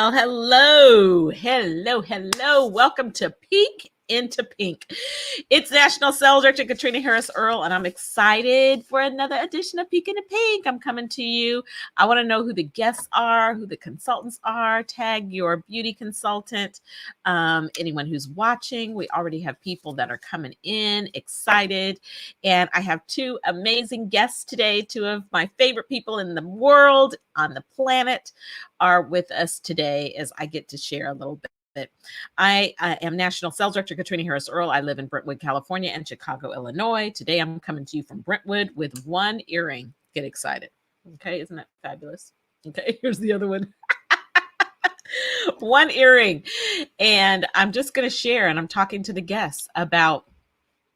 Well, hello, hello, hello. Welcome to Peek into Pink. It's National Sales Director Caterina Earl, and I'm excited for another edition of Peek into Pink. I'm coming to you. I want to know who the guests are, who the consultants are. Tag your beauty consultant. Anyone who's watching, we already have people that are coming in, excited. And I have two amazing guests today. Two of my favorite people in the world, on the planet, are with us today as I get to share a little bit. I am National Sales Director Caterina Earl. I live in Brentwood, California and Chicago, Illinois. Today I'm coming to you from Brentwood with one earring. Get excited. Okay, isn't that fabulous? Okay, here's the other one. One earring. And I'm just going to share, and I'm talking to the guests about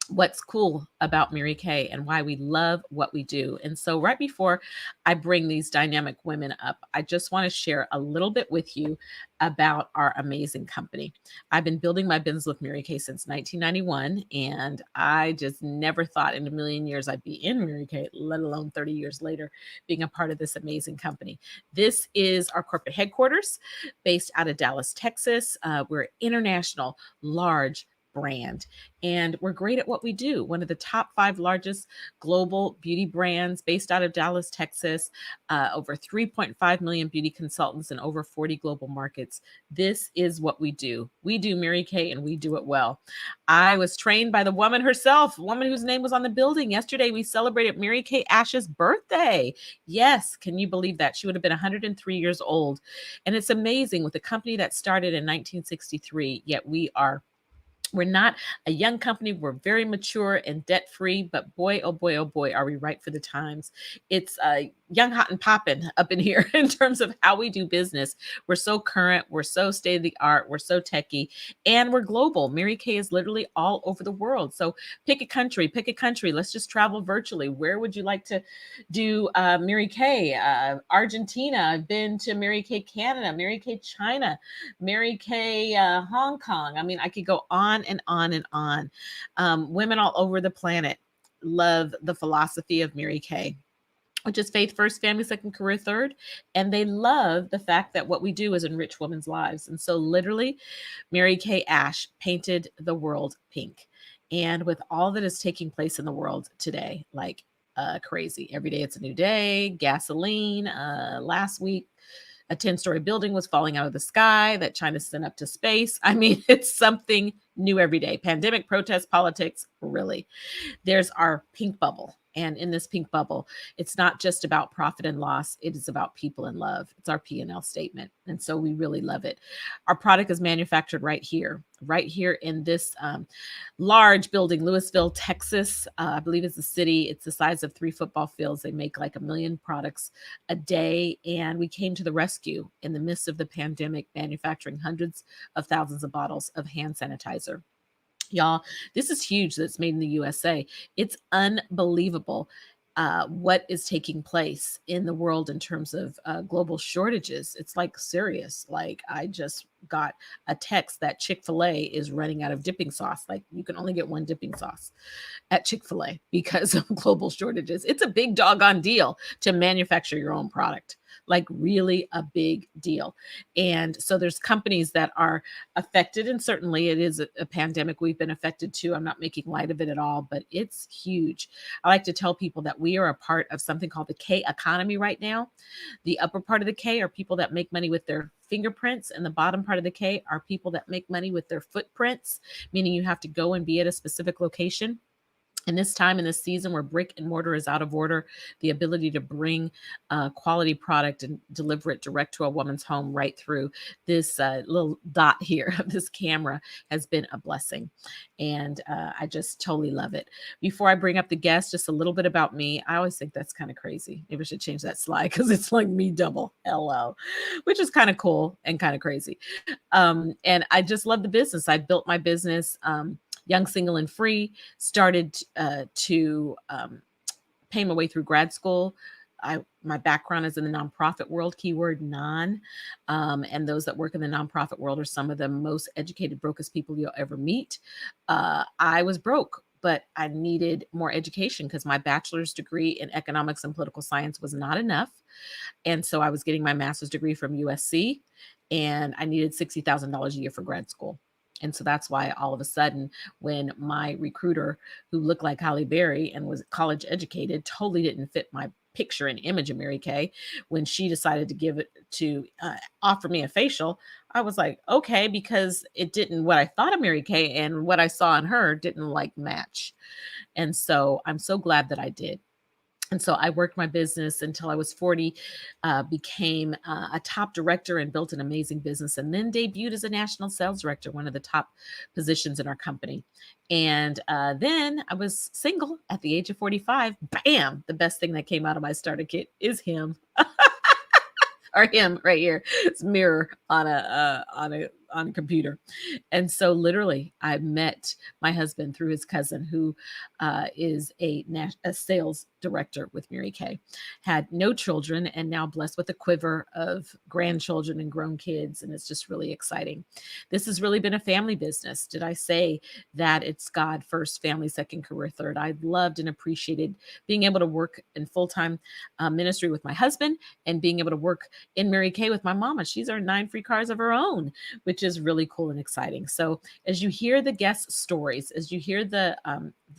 what's cool about Mary Kay and why we love what we do. And so right before I bring these dynamic women up, I just want to share a little bit with you about our amazing company. I've been building my business with Mary Kay since 1991, and I just never thought in a million years I'd be in Mary Kay, let alone 30 years later, being a part of this amazing company. This is our corporate headquarters based out of Dallas, Texas. We're international, large brand, and we're great at what we do. One of the top 5 largest global beauty brands based out of Dallas, Texas, over 3.5 million beauty consultants in over 40 global markets. This is what we do. We do Mary Kay, and we do it well. I was trained by the woman herself, a woman whose name was on the building. Yesterday, we celebrated Mary Kay Ash's birthday. Yes, can you believe that? She would have been 103 years old. And it's amazing, with a company that started in 1963, yet we're not a young company. We're very mature and debt-free, but boy, oh boy, oh boy, are we right for the times. It's young, hot, and popping up in here in terms of how we do business. We're so current. We're so state-of-the-art. We're so techie, and we're global. Mary Kay is literally all over the world. So pick a country. Let's just travel virtually. Where would you like to do Mary Kay? Argentina. I've been to Mary Kay Canada, Mary Kay China, Mary Kay Hong Kong. I mean, I could go on and on and on. Women all over the planet love the philosophy of Mary Kay, which is faith first, family second, career third. And they love the fact that what we do is enrich women's lives. And so literally, Mary Kay Ash painted the world pink. And with all that is taking place in the world today, like crazy, every day it's a new day, gasoline. Last week, a 10-story building was falling out of the sky that China sent up to space. I mean, it's something new every day. Pandemic, protests, politics, really. There's our pink bubble. And in this pink bubble, it's not just about profit and loss. It is about people and love. It's our P&L statement. And so we really love it. Our product is manufactured right here in this large building, Louisville, Texas. I believe it's a city. It's the size of 3 football fields. They make like 1 million products a day. And we came to the rescue in the midst of the pandemic, manufacturing hundreds of thousands of bottles of hand sanitizer. Y'all, this is huge that's made in the USA. It's unbelievable what is taking place in the world in terms of global shortages. It's like serious. Like, I just got a text that Chick-fil-A is running out of dipping sauce. Like, you can only get one dipping sauce at Chick-fil-A because of global shortages. It's a big doggone deal to manufacture your own product. Like, really a big deal. And so there's companies that are affected, and certainly it is a pandemic we've been affected too. I'm not making light of it at all, but it's huge. I like to tell people that we are a part of something called the K economy right now. The upper part of the K are people that make money with their fingerprints, and the bottom part of the K are people that make money with their footprints, meaning you have to go and be at a specific location. And this time in this season where brick and mortar is out of order, the ability to bring quality product and deliver it direct to a woman's home right through this little dot here of this camera has been a blessing. And I just totally love it. Before I bring up the guest, just a little bit about me. I always think that's kind of crazy. Maybe I should change that slide because it's like me double LO, which is kind of cool and kind of crazy. And I just love the business. I built my business young, single, and free, started to pay my way through grad school. My background is in the nonprofit world, keyword non. And those that work in the nonprofit world are some of the most educated, brokest people you'll ever meet. I was broke, but I needed more education because my bachelor's degree in economics and political science was not enough. And so I was getting my master's degree from USC. and I needed $60,000 a year for grad school. And so that's why all of a sudden, when my recruiter, who looked like Holly Berry and was college educated, totally didn't fit my picture and image of Mary Kay, when she decided to give it to offer me a facial, I was like, okay, because it didn't, what I thought of Mary Kay and what I saw in her didn't like match. And so I'm so glad that I did. And so I worked my business until I was 40, became a top director and built an amazing business, and then debuted as a national sales director, one of the top positions in our company. And then I was single at the age of 45. Bam! The best thing that came out of my starter kit is him. Or him right here. It's mirror on a computer. And so literally I met my husband through his cousin, who is a sales director with Mary Kay, had no children, and now blessed with a quiver of grandchildren and grown kids. And it's just really exciting. This has really been a family business. Did I say that it's God first, family second, career third? I loved and appreciated being able to work in full-time ministry with my husband, and being able to work in Mary Kay with my mama. She's earned 9 free cars of her own, which is really cool and exciting. So as you hear the guest stories, as you hear the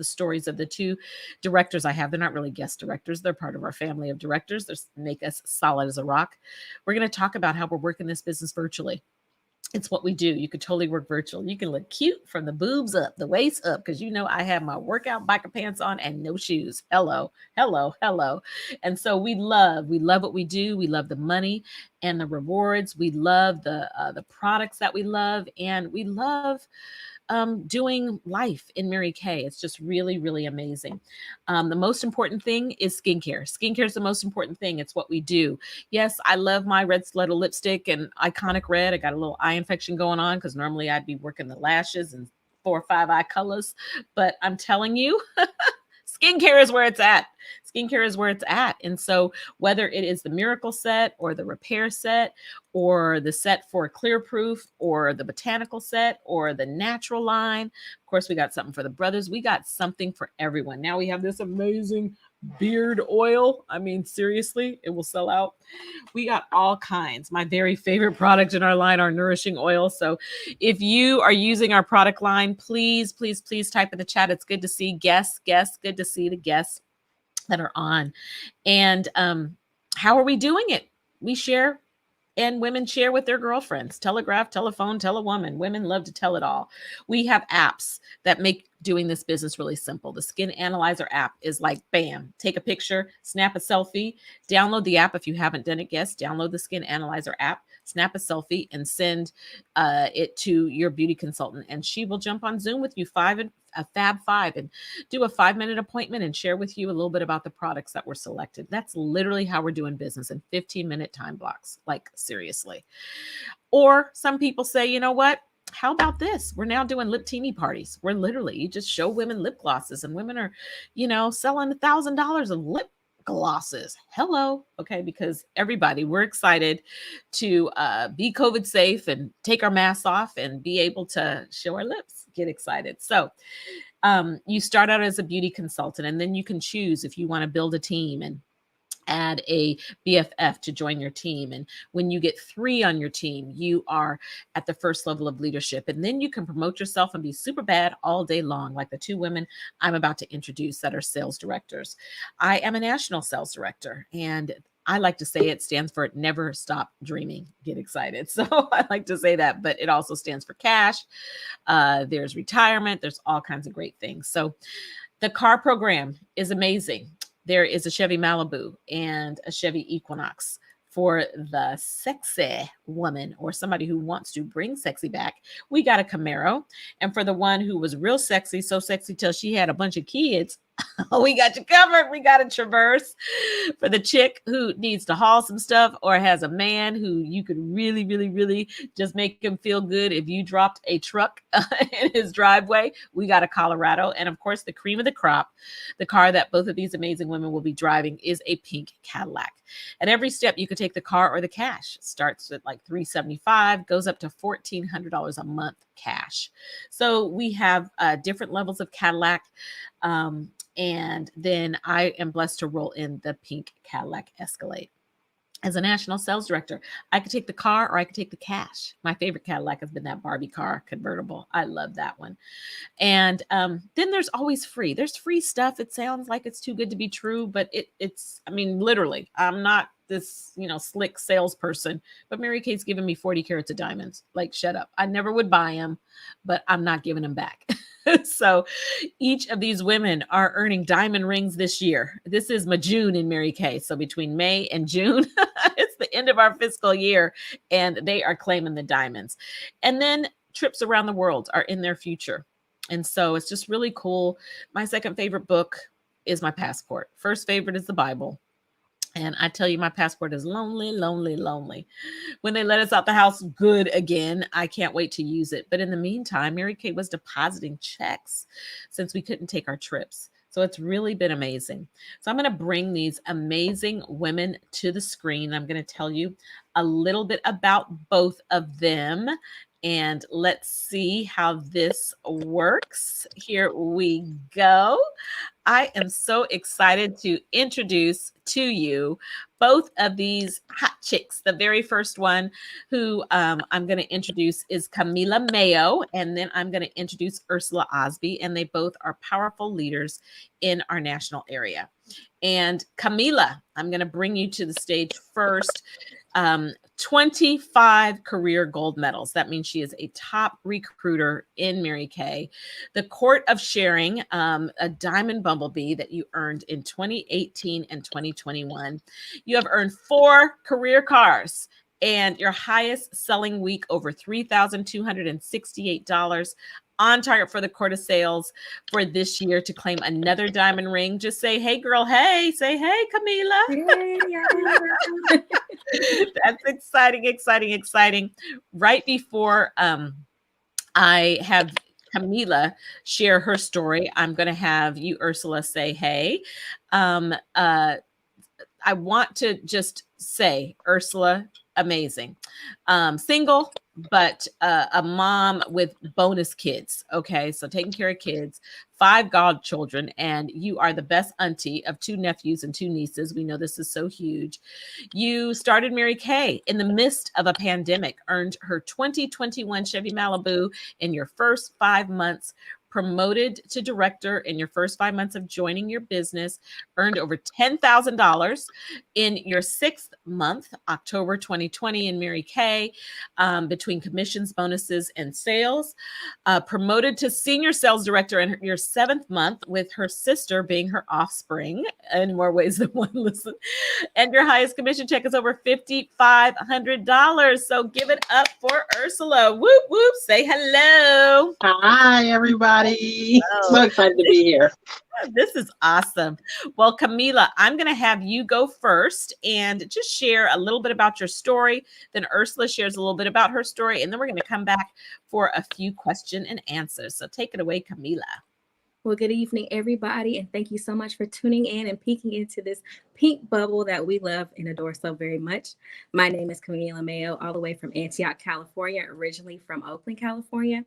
stories of the two directors I have, they're not really guest directors. They're part of our family of directors. They make us solid as a rock. We're going to talk about how we're working this business virtually. It's what we do. You could totally work virtual. You can look cute from the boobs up, the waist up, because I have my workout biker pants on and no shoes. Hello, hello, hello. And so we love what we do. We love the money and the rewards. We love the products that we love, and we love doing life in Mary Kay. It's just really, really amazing. The most important thing is skincare. Skincare is the most important thing. It's what we do. Yes, I love my red stiletto lipstick and iconic red. I got a little eye infection going on because normally I'd be working the lashes and 4 or 5 eye colors. But I'm telling you, skincare is where it's at. Skincare is where it's at. And so whether it is the miracle set or the repair set or the set for clear proof or the botanical set or the natural line, of course, we got something for the brothers. We got something for everyone. Now we have this amazing beard oil. I mean, seriously, it will sell out. We got all kinds. My very favorite product in our line, our nourishing oil. So if you are using our product line, please, please, please type in the chat. It's good to see guests, good to see the guests that are on. And how are we doing it? We share, and women share with their girlfriends. Telegraph, telephone, tell a woman. Women love to tell it all. We have apps that make doing this business really simple. The Skin Analyzer app is like, bam, take a picture, snap a selfie, download the app. If you haven't done it, guys, download the Skin Analyzer app, snap a selfie, and send it to your beauty consultant. And she will jump on Zoom with you, a Fab Five, and do a 5-minute appointment and share with you a little bit about the products that were selected. That's literally how we're doing business, in 15-minute time blocks. Like, seriously. Or some people say, you know what? How about this? We're now doing lip teeny parties. We're literally, you just show women lip glosses, and women are, selling $1,000 of lip glosses. Hello. Okay. Because everybody, we're excited to be COVID safe and take our masks off and be able to show our lips. Get excited. So you start out as a beauty consultant, and then you can choose if you want to build a team and add a BFF to join your team. And when you get 3 on your team, you are at the first level of leadership. And then you can promote yourself and be super bad all day long, like the 2 women I'm about to introduce that are sales directors. I am a national sales director, and I like to say it stands for Never Stop Dreaming. Get excited. So I like to say that, but it also stands for cash. There's retirement. There's all kinds of great things. So the car program is amazing. There is a Chevy Malibu and a Chevy Equinox for the sexy woman or somebody who wants to bring sexy back. We got a Camaro. And for the one who was real sexy, so sexy till she had a bunch of kids, we got you covered. We got a Traverse. For the chick who needs to haul some stuff or has a man who you could really, really, really just make him feel good if you dropped a truck in his driveway, we got a Colorado. And of course, the cream of the crop, the car that both of these amazing women will be driving, is a pink Cadillac. At every step, you could take the car or the cash. Starts at like $375, goes up to $1,400 a month cash. So we have different levels of Cadillac. And then I am blessed to roll in the pink Cadillac Escalade. as a national sales director. I could take the car or I could take the cash. My favorite Cadillac has been that Barbie car convertible. I love that one. And then there's always free. There's free stuff. It sounds like it's too good to be true, but it's, I mean, literally, I'm not this, slick salesperson, but Mary Kate's giving me 40 carats of diamonds. Like, shut up. I never would buy them, but I'm not giving them back. So each of these women are earning diamond rings this year. This is June in Mary Kay. So between May and June, it's the end of our fiscal year, and they are claiming the diamonds. And then trips around the world are in their future. And so it's just really cool. My second favorite book is my passport. First favorite is the Bible. And I tell you, my passport is lonely, lonely, lonely. When they let us out the house good again, I can't wait to use it. But in the meantime, Mary Kate was depositing checks since we couldn't take our trips. So it's really been amazing. So I'm going to bring these amazing women to the screen. I'm going to tell you a little bit about both of them. And let's see how this works. Here we go. I am so excited to introduce to you both of these hot chicks. The very first one who I'm going to introduce is Camila Mayo, and then I'm going to introduce Ursula Osby, and they both are powerful leaders in our national area. And Camila, I'm going to bring you to the stage first. 25 career gold medals. That means she is a top recruiter in Mary Kay. The Court of Sharing, a diamond bumblebee that you earned in 2018 and 2021. You have earned 4 career cars and your highest selling week over $3,268. On target for the Court of Sales for this year to claim another diamond ring. Just say, hey, girl, hey. Say, hey, Camila. Hey, yeah. That's exciting, exciting, exciting. Right before I have Camila share her story, I'm going to have you, Ursula, say, hey. I want to just say, Ursula, amazing. Single, but a mom with bonus kids. Okay, so taking care of kids, 5 godchildren, and you are the best auntie of 2 nephews and 2 nieces. We know this is so huge. You started Mary Kay in the midst of a pandemic, earned her 2021 Chevy Malibu in your first 5 months, promoted to director in your first 5 months of joining your business, earned over $10,000 in your 6th month, October 2020 in Mary Kay, between commissions, bonuses, and sales, promoted to senior sales director in your 7th month with her sister being her offspring in more ways than one, listen, and your highest commission check is over $5,500. So give it up for Ursula. Whoop, whoop, say hello. Hi, everybody. Hello. So excited to be here. This is awesome. Well, Camila, I'm going to have you go first and just share a little bit about your story. Then Ursula shares a little bit about her story, and then we're going to come back for a few question and answers. So take it away, Camila. Well, good evening, everybody, and thank you so much for tuning in and peeking into this pink bubble that we love and adore so very much. My name is Camila Mayo, all the way from Antioch, California, originally from Oakland, California.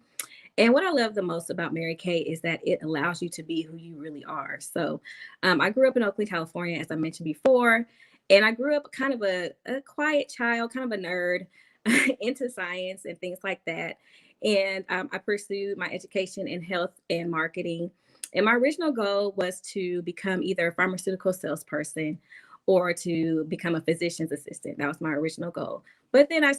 And what I love the most about Mary Kay is that it allows you to be who you really are. So I grew up in Oakland, California, as I mentioned before, and I grew up kind of a quiet child, kind of a nerd into science and things like that. And I pursued my education in health and marketing. And my original goal was to become either a pharmaceutical salesperson or to become a physician's assistant. That was my original goal. But then I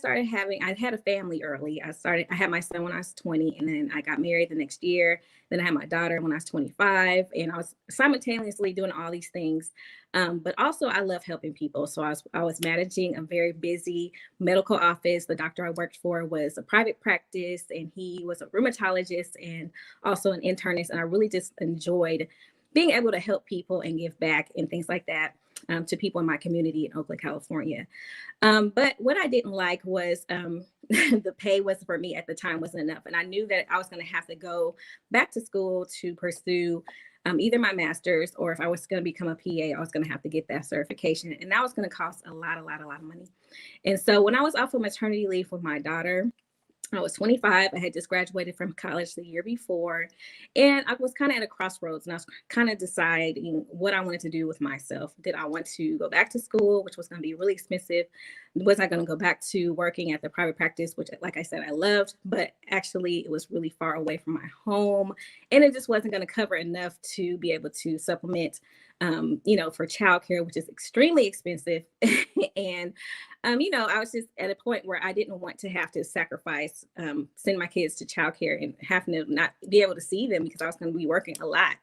had a family early. I had my son when I was 20, and then I got married the next year. Then I had my daughter when I was 25, and I was simultaneously doing all these things. But also I love helping people. So I was managing a very busy medical office. The doctor I worked for was a private practice, and he was a rheumatologist and also an internist. And I really just enjoyed being able to help people and give back and things like that. To people in my community in Oakland, California. But what I didn't like was the pay was for me at the time wasn't enough. And I knew that I was going to have to go back to school to pursue either my master's, or if I was going to become a PA, I was going to have to get that certification. And that was going to cost a lot of money. And so when I was off of maternity leave with my daughter, I was 25. I had just graduated from college the year before. And I was kind of at a crossroads and I was kind of deciding what I wanted to do with myself. Did I want to go back to school, which was going to be really expensive? Was I going to go back to working at the private practice, which, like I said, I loved, but actually it was really far away from my home. And it just wasn't going to cover enough to be able to supplement, for childcare, which is extremely expensive. And I was just at a point where I didn't want to have to sacrifice, send my kids to childcare and having to not be able to see them because I was going to be working a lot.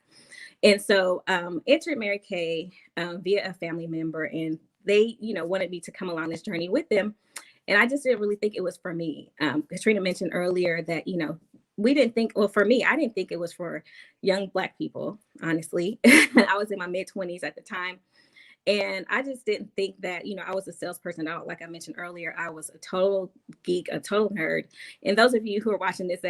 And so entered Mary Kay via a family member, and they, wanted me to come along this journey with them. And I just didn't really think it was for me. Caterina mentioned earlier that, we didn't think, well, for me, I didn't think it was for young Black people, honestly. I was in my mid-20s at the time. And I just didn't think that, I was a salesperson. Like I mentioned earlier, I was a total geek, a total nerd. And those of you who are watching this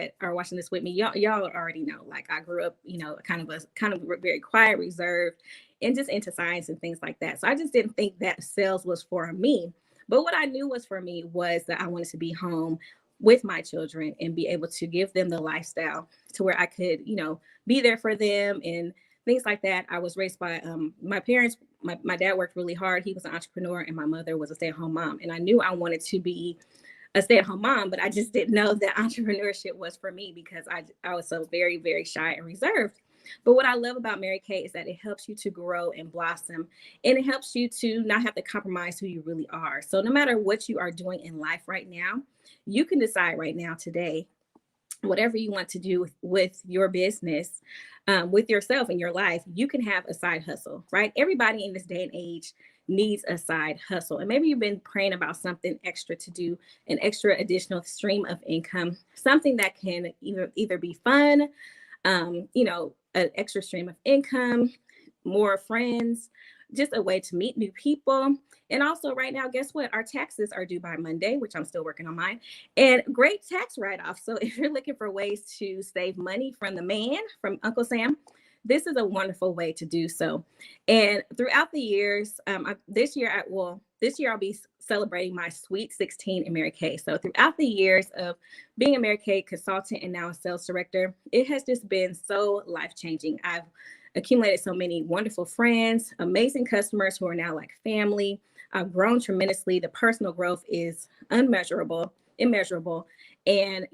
with me, y'all already know, like I grew up, kind of very quiet, reserved, and just into science and things like that. So I just didn't think that sales was for me. But what I knew was for me was that I wanted to be home with my children and be able to give them the lifestyle to where I could, be there for them and things like that. I was raised by my parents. My dad worked really hard. He was an entrepreneur, and my mother was a stay-at-home mom. And I knew I wanted to be a stay-at-home mom, but I just didn't know that entrepreneurship was for me because I was so very, very shy and reserved. But what I love about Mary Kay is that it helps you to grow and blossom, and it helps you to not have to compromise who you really are. So no matter what you are doing in life right now, you can decide right now, today, whatever you want to do with your business, with yourself and your life, you can have a side hustle, right? Everybody in this day and age needs a side hustle. And maybe you've been praying about something extra to do, an extra additional stream of income, something that can either be fun, an extra stream of income, more friends, just a way to meet new people. And also right now, guess what? Our taxes are due by Monday, which I'm still working on mine, and great tax write-off. So if you're looking for ways to save money from the man, from Uncle Sam, this is a wonderful way to do so. And throughout the years, this year I'll be celebrating my sweet 16 in Mary Kay. So throughout the years of being a Mary Kay consultant and now a sales director, it has just been so life-changing. I've accumulated so many wonderful friends, amazing customers who are now like family. I've grown tremendously. The personal growth is immeasurable. And,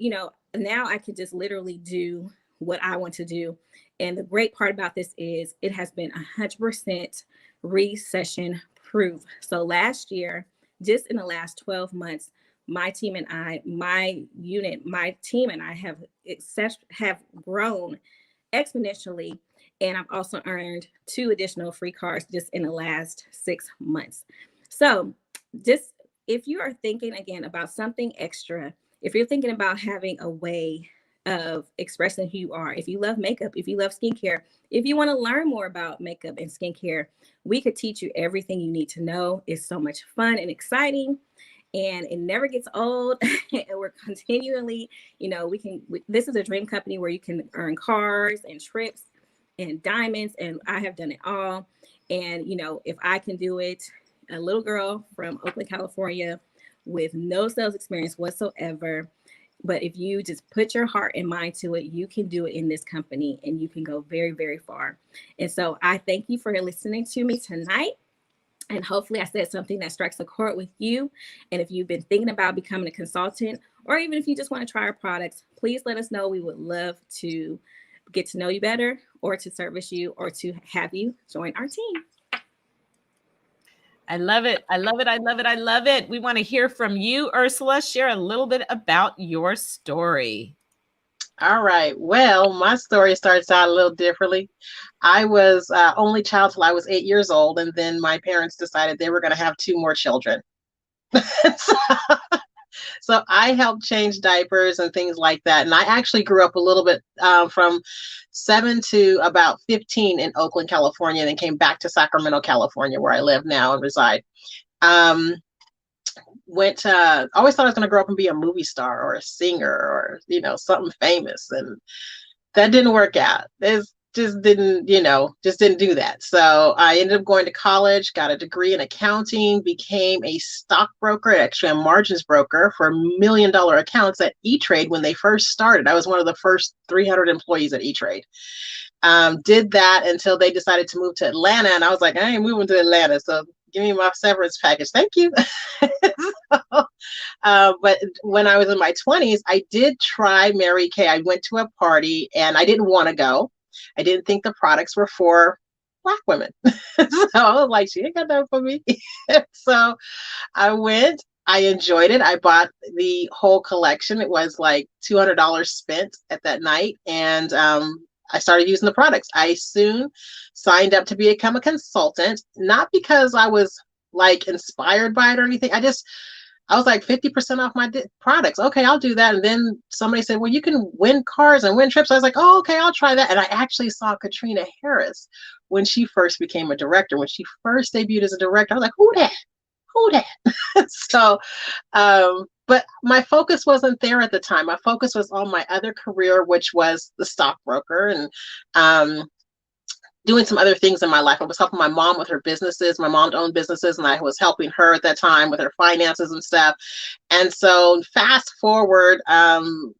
now I can just literally do what I want to do. And the great part about this is it has been 100% recession proof. So last year, just in the last 12 months, my team and I, my team and I have grown exponentially. And I've also earned 2 additional free cars just in the last 6 months. So just if you are thinking again about something extra, if you're thinking about having a way of expressing who you are, if you love makeup, if you love skincare, if you want to learn more about makeup and skincare, we could teach you everything you need to know. It's so much fun and exciting, and it never gets old. And we're continually, this is a dream company where you can earn cars and trips and diamonds, and I have done it all. And if I can do it, a little girl from Oakland, California, with no sales experience whatsoever, but if you just put your heart and mind to it, you can do it in this company, and you can go very, very far. And so I thank you for listening to me tonight. And hopefully I said something that strikes a chord with you. And if you've been thinking about becoming a consultant, or even if you just want to try our products, please let us know. We would love to get to know you better, or to service you, or to have you join our team. I love it. I love it. I love it. I love it. We want to hear from you, Ursula. Share a little bit about your story. All right. Well, my story starts out a little differently. I was only child till I was 8 years old, and then my parents decided they were going to have 2 more children. So I helped change diapers and things like that. And I actually grew up a little bit from 7 to about 15 in Oakland, California, and then came back to Sacramento, California, where I live now and reside. Always thought I was going to grow up and be a movie star or a singer or, something famous. And that didn't work out. just didn't, just didn't do that. So I ended up going to college, got a degree in accounting, became a stockbroker, actually a margins broker for $1 million accounts at E-Trade when they first started. I was one of the first 300 employees at E-Trade. Did that until they decided to move to Atlanta. And I was like, I ain't moving to Atlanta. So give me my severance package. Thank you. So, but when I was in my 20s, I did try Mary Kay. I went to a party and I didn't want to go. I didn't think the products were for Black women. So I was like, she ain't got that for me. So I went. I enjoyed it. I bought the whole collection. It was like $200 spent at that night. And I started using the products. I soon signed up to become a consultant, not because I was like inspired by it or anything. I was like 50% off my products. Okay, I'll do that. And then somebody said, well, you can win cars and win trips. I was like, oh, okay, I'll try that. And I actually saw Caterina Harris when she first became a director. When she first debuted as a director, I was like, who that? Who that? So, but my focus wasn't there at the time. My focus was on my other career, which was the stockbroker, and doing some other things in my life. I was helping my mom with her businesses. My mom owned businesses, and I was helping her at that time with her finances and stuff. And so fast forward, when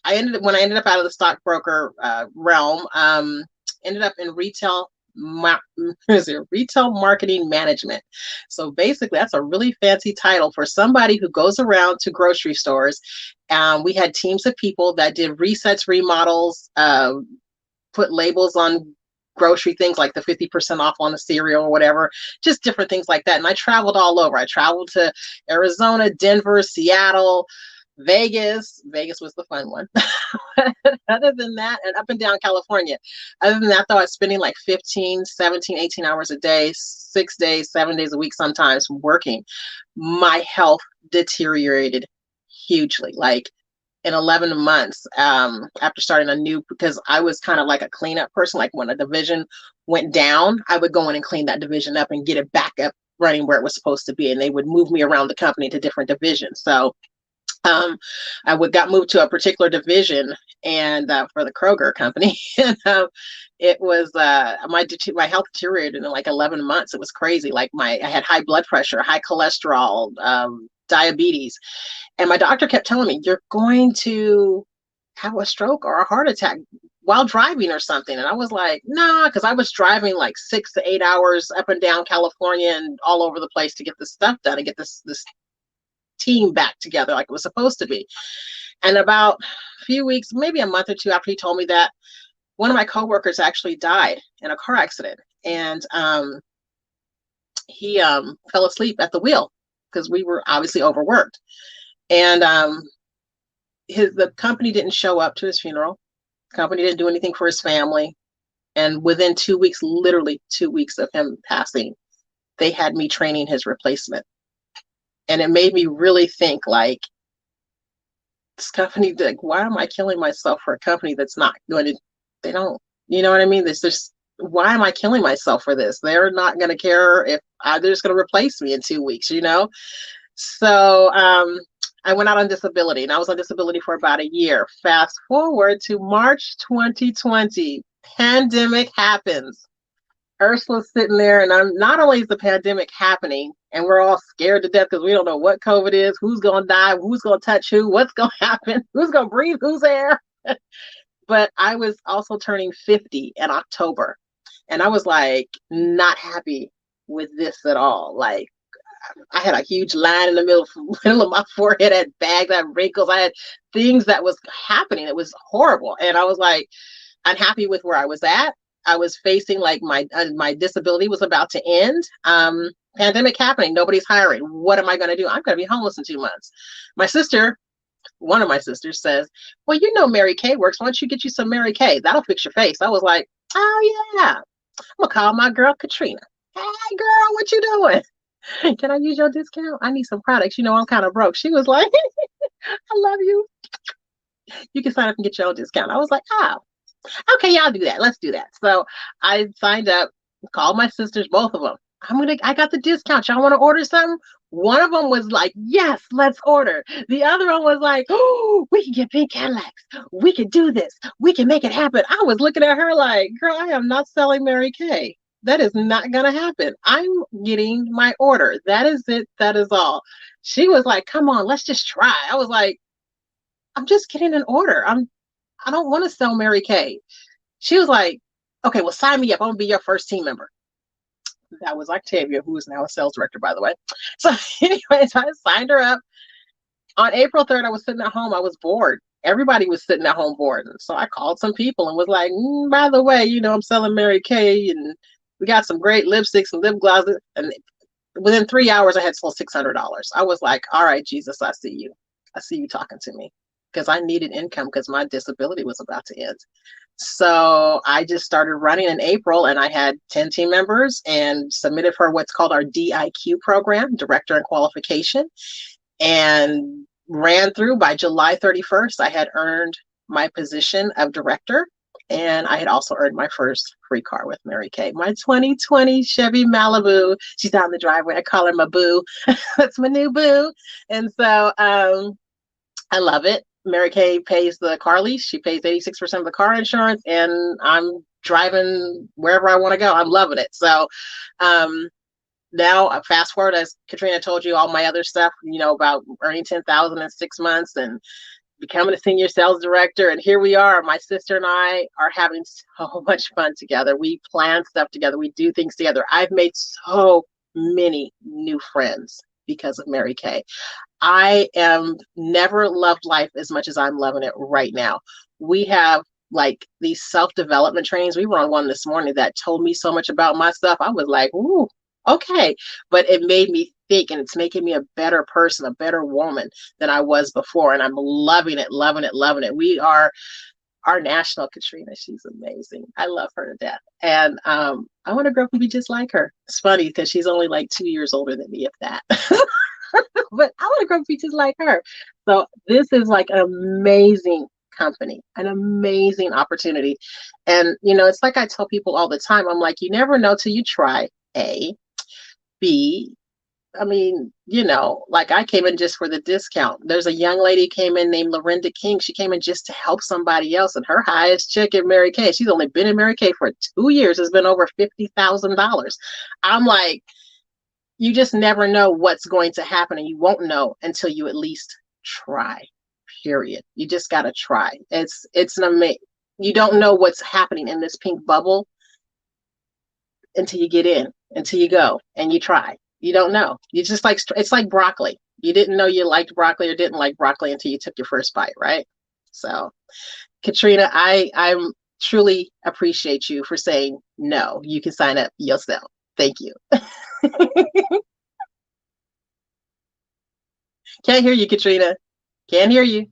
I ended up out of the stockbroker realm, ended up in retail marketing management. So basically, that's a really fancy title for somebody who goes around to grocery stores. We had teams of people that did resets, remodels, put labels on grocery things like the 50% off on the cereal or whatever, just different things like that. And I traveled all over. I traveled to Arizona, Denver, Seattle, Vegas. Vegas was the fun one. Other than that, and up and down California. Other than that, though, I was spending like 15, 17, 18 hours a day, 6 days, 7 days a week, sometimes working. My health deteriorated hugely. Like in 11 months after starting because I was kind of like a cleanup person. Like when a division went down, I would go in and clean that division up and get it back up running where it was supposed to be. And they would move me around the company to different divisions. So I got moved to a particular division and for the Kroger company. And it was my health deteriorated in like 11 months. It was crazy. Like I had high blood pressure, high cholesterol, diabetes. And my doctor kept telling me, you're going to have a stroke or a heart attack while driving or something. And I was like, nah, because I was driving like 6 to 8 hours up and down California and all over the place to get this stuff done and get this team back together like it was supposed to be. And about a few weeks, maybe a month or two after he told me that, one of my coworkers actually died in a car accident. And he fell asleep at the wheel because we were obviously overworked. And the company didn't show up to his funeral. The company didn't do anything for his family. And within 2 weeks, literally 2 weeks of him passing, they had me training his replacement. And it made me really think, like, this company, like, why am I killing myself for a company that's not going to, they don't, you know what I mean? There's just, why am I killing myself for this? They're not going to care if they're just going to replace me in 2 weeks, you know? So I went out on disability, and I was on disability for about a year. Fast forward to March 2020, pandemic happens. Ursula's sitting there, and not only is the pandemic happening, and we're all scared to death because we don't know what COVID is, who's going to die, who's going to touch who, what's going to happen, who's going to breathe whose air. But I was also turning 50 in October, and I was like not happy with this at all. Like, I had a huge line in the middle of my forehead. I had bags, I had wrinkles, I had things that was happening. It was horrible. And I was like unhappy with where I was at. I was facing like my disability was about to end. Pandemic happening, nobody's hiring. What am I going to do? I'm going to be homeless in 2 months. My sister, one of my sisters, says, well, you know Mary Kay works. Why don't you get you some Mary Kay? That'll fix your face. I was like, oh yeah, I'm going to call my girl Caterina. Hey girl, what you doing? Can I use your discount? I need some products. You know, I'm kind of broke. She was like, I love you. You can sign up and get your own discount. I was like, oh, okay, y'all do that. Let's do that. So I signed up, called my sisters, both of them. I got the discount. Y'all want to order something? One of them was like, yes, let's order. The other one was like, oh, we can get pink Cadillacs. We can do this. We can make it happen. I was looking at her like, girl, I am not selling Mary Kay. That is not going to happen. I'm getting my order. That is it. That is all. She was like, come on, let's just try. I was like, I'm just getting an order. I don't want to sell Mary Kay. She was like, okay, well, sign me up. I'm going to be your first team member. That was Octavia, who is now a sales director, by the way. So anyways, I signed her up. On April 3rd, I was sitting at home. I was bored. Everybody was sitting at home bored. And so I called some people and was like, by the way, I'm selling Mary Kay, and we got some great lipsticks and lip glosses. And within 3 hours, I had sold $600. I was like, all right, Jesus, I see you. I see you talking to me, because I needed income because my disability was about to end. So I just started running in April, and I had 10 team members and submitted for what's called our DIQ program, Director in Qualification, and ran through. By July 31st. I had earned my position of director, and I had also earned my first free car with Mary Kay, my 2020 Chevy Malibu. She's out in the driveway. I call her my boo. That's my new boo. And so I love it. Mary Kay pays the car lease. She pays 86% of the car insurance, and I'm driving wherever I want to go. I'm loving it. So now, fast forward, as Caterina told you, all my other stuff, about earning $10,000 in 6 months and becoming a senior sales director. And here we are. My sister and I are having so much fun together. We plan stuff together. We do things together. I've made so many new friends because of Mary Kay. I am never loved life as much as I'm loving it right now. We have like these self-development trainings. We were on one this morning that told me so much about myself. I was like, ooh, okay. But it made me think, and it's making me a better person, a better woman than I was before. And I'm loving it, loving it, loving it. We are our national Caterina. She's amazing. I love her to death. And I want to grow up and be just like her. It's funny because she's only like 2 years older than me, if that. But I want to grow up and be just like her. So this is like an amazing company, an amazing opportunity. And, it's like I tell people all the time, I'm like, you never know till you try. A. B, like I came in just for the discount. There's a young lady came in named Lorinda King. She came in just to help somebody else, and her highest check at Mary Kay, she's only been in Mary Kay for 2 years, has been over $50,000. I'm like, you just never know what's going to happen, and you won't know until you at least try. Period. You just got to try. It's an amazing. You don't know what's happening in this pink bubble until you get in, until you go and you try. You don't know. You just like, it's like broccoli. You didn't know you liked broccoli or didn't like broccoli until you took your first bite, right? So, Caterina, I truly appreciate you for saying no. You can sign up yourself. Thank you. Can't hear you, Caterina. Can't hear you.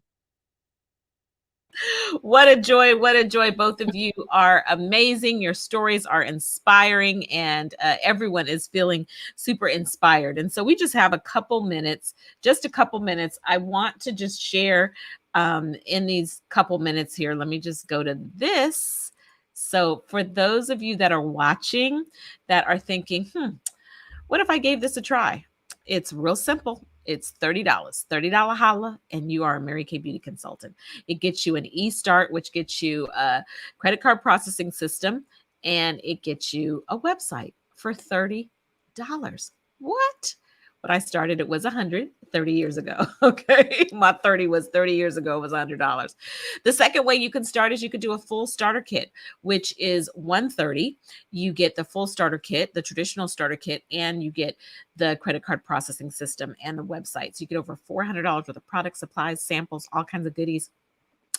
What a joy. What a joy. Both of you are amazing. Your stories are inspiring, and everyone is feeling super inspired. And so we just have a couple minutes, just a couple minutes. I want to just share in these couple minutes here. Let me just go to this. So for those of you that are watching, that are thinking, what if I gave this a try? It's real simple. It's $30, $30 holla, and you are a Mary Kay beauty consultant. It gets you an e-start, which gets you a credit card processing system, and it gets you a website for $30. What? When I started, it was $130 years ago. Okay. My 30 was 30 years ago, it was $100. The second way you can start is you could do a full starter kit, which is $130. You get the full starter kit, the traditional starter kit, and you get the credit card processing system and the website. So you get over $400 worth of product supplies, samples, all kinds of goodies.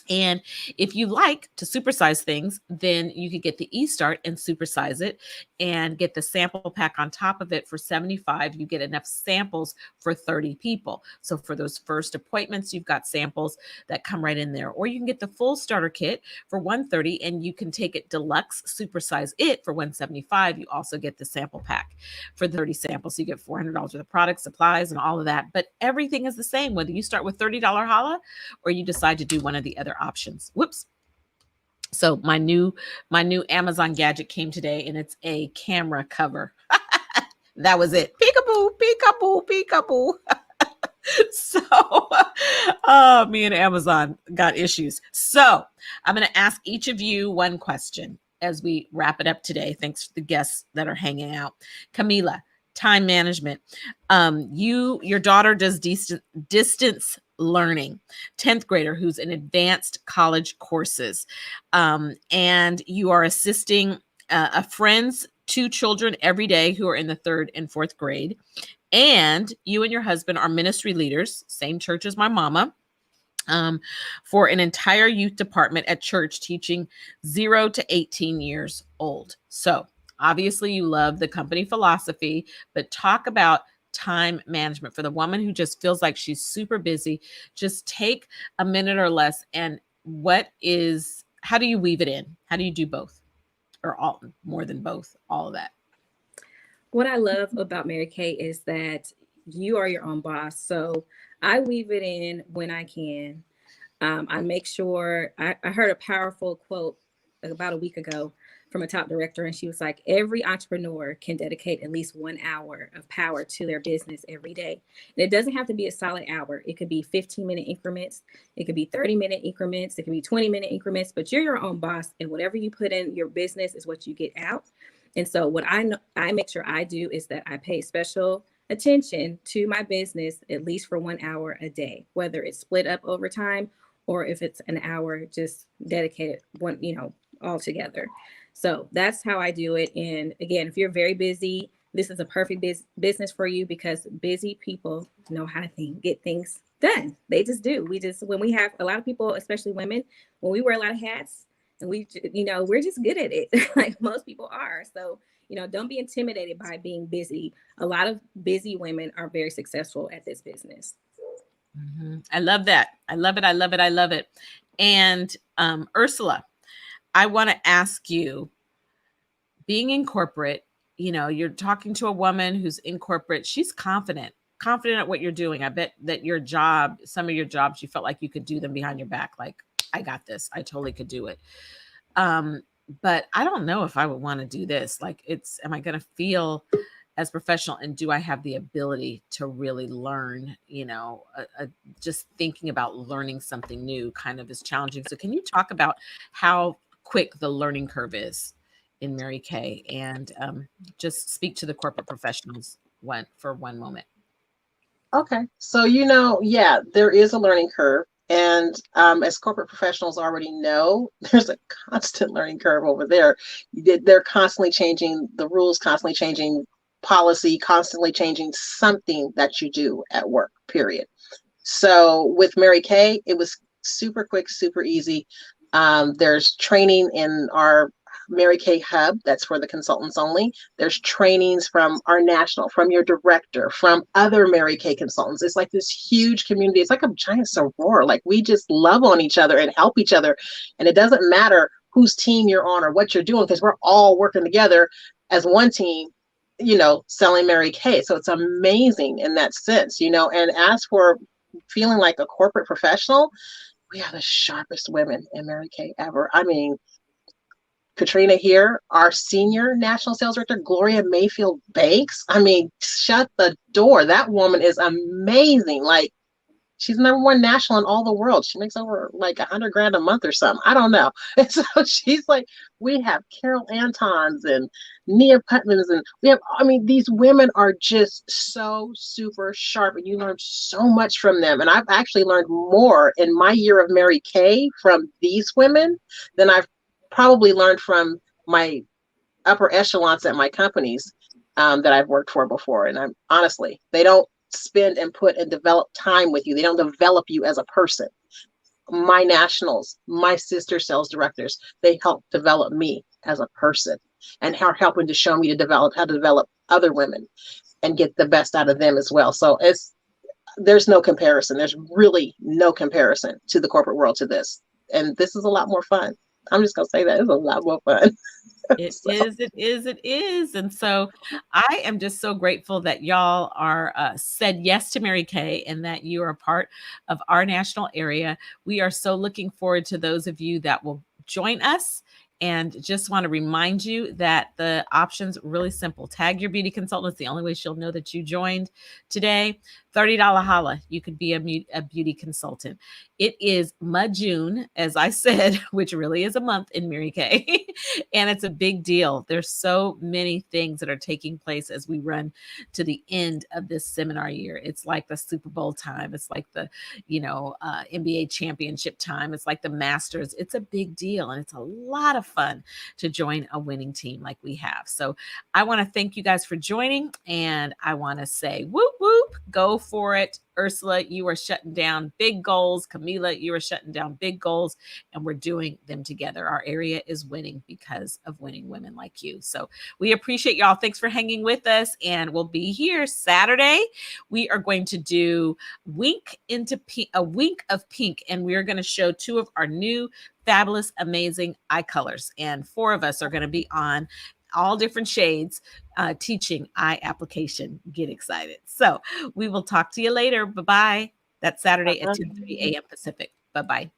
And if you like to supersize things, then you could get the e-start and supersize it and get the sample pack on top of it for $75. You get enough samples for 30 people. So for those first appointments, you've got samples that come right in there. Or you can get the full starter kit for $130, and you can take it deluxe, supersize it for $175. You also get the sample pack for 30 samples. So you get $400 worth of product, supplies, and all of that. But everything is the same, whether you start with $30 holla or you decide to do one of the other options. Whoops. So my new Amazon gadget came today, and it's a camera cover. That was it. Peekaboo, peekaboo, peekaboo. So, me and Amazon got issues. So, I'm going to ask each of you one question as we wrap it up today. Thanks to the guests that are hanging out. Camila, time management. Your daughter does distance learning, 10th grader who's in advanced college courses, and you are assisting a friend's 2 children every day who are in the 3rd and 4th grade. And you and your husband are ministry leaders, same church as my mama, for an entire youth department at church teaching 0 to 18 years old. So obviously you love the company philosophy, but talk about time management for the woman who just feels like she's super busy. Just take a minute or less. And how do you weave it in? How do you do both, or all, more than both, all of that? What I love about Mary Kay is that you are your own boss. So I weave it in when I can. I make sure I heard a powerful quote about a week ago from a top director, and she was like, every entrepreneur can dedicate at least 1 hour of power to their business every day. And it doesn't have to be a solid hour. It could be 15-minute increments. It could be 30-minute increments. It could be 20-minute increments, but you're your own boss, and whatever you put in your business is what you get out. And so what I make sure I do is that I pay special attention to my business at least for 1 hour a day, whether it's split up over time or if it's an hour just dedicated all together. So that's how I do it. And again, if you're very busy, this is a perfect business for you, because busy people know how to get things done. They just do. When we have a lot of people, especially women, when we wear a lot of hats, and we're just good at it, like most people are. So, don't be intimidated by being busy. A lot of busy women are very successful at this business. Mm-hmm. I love that. I love it. I love it. I love it. And Ursula, I want to ask you, being in corporate, you're talking to a woman who's in corporate. She's confident at what you're doing. I bet that some of your jobs, you felt like you could do them behind your back. Like, I got this. I totally could do it. But I don't know if I would want to do this. Like, am I going to feel as professional, and do I have the ability to really learn? Just thinking about learning something new kind of is challenging. So can you talk about how quick the learning curve is in Mary Kay, and just speak to the corporate professionals for one moment? Okay. So, yeah, there is a learning curve. And as corporate professionals already know, there's a constant learning curve over there. They're constantly changing the rules, constantly changing policy, constantly changing something that you do at work, period. So with Mary Kay, it was super quick, super easy. There's training in our Mary Kay Hub, that's for the consultants only. There's trainings from your director, from other Mary Kay consultants. It's like this huge community. It's like a giant soror. Like, we just love on each other and help each other. And it doesn't matter whose team you're on or what you're doing, because we're all working together as one team, selling Mary Kay. So it's amazing in that sense, and as for feeling like a corporate professional, we are the sharpest women in Mary Kay ever. I mean, Caterina here, our senior national sales director, Gloria Mayfield Banks. I mean, shut the door. That woman is amazing. Like, she's #1 national in all the world. She makes over like $100,000 a month or something. I don't know. And so she's like, we have Carol Antons and Nia Putmans, and these women are just so super sharp, and you learn so much from them. And I've actually learned more in my year of Mary Kay from these women than I've probably learned from my upper echelons at my companies that I've worked for before. And honestly, they don't spend and put and develop time with you. They don't develop you as a person. My nationals, my sister sales directors, they help develop me as a person, and are helping to show me how to develop other women and get the best out of them as well. So there's no comparison. There's really no comparison to the corporate world to this. And this is a lot more fun. I'm just going to say that it's a lot more fun. It is. And so I am just so grateful that y'all are said yes to Mary Kay, and that you are a part of our national area. We are so looking forward to those of you that will join us And just want to remind you that the option's really simple. Tag your beauty consultant. It's the only way she'll know that you joined today. $30 holla. You could be a beauty consultant. It is June, as I said, which really is a month in Mary Kay. And it's a big deal. There's so many things that are taking place as we run to the end of this seminar year. It's like the Super Bowl time. It's like the, NBA championship time. It's like the Masters. It's a big deal. And it's a lot of fun to join a winning team like we have. So I want to thank you guys for joining. And I want to say, whoop, whoop, go for it. Ursula, you are shutting down big goals. Camila, you are shutting down big goals, and we're doing them together. Our area is winning because of winning women like you. So we appreciate y'all. Thanks for hanging with us, and we'll be here Saturday. We are going to do Wink into Pink, a Wink of Pink, and we are going to show 2 of our new fabulous, amazing eye colors, and 4 of us are going to be on all different shades teaching eye application. Get excited. So we will talk to you later. Bye-bye. That's Saturday at 10:30 a.m. Pacific. Bye-bye.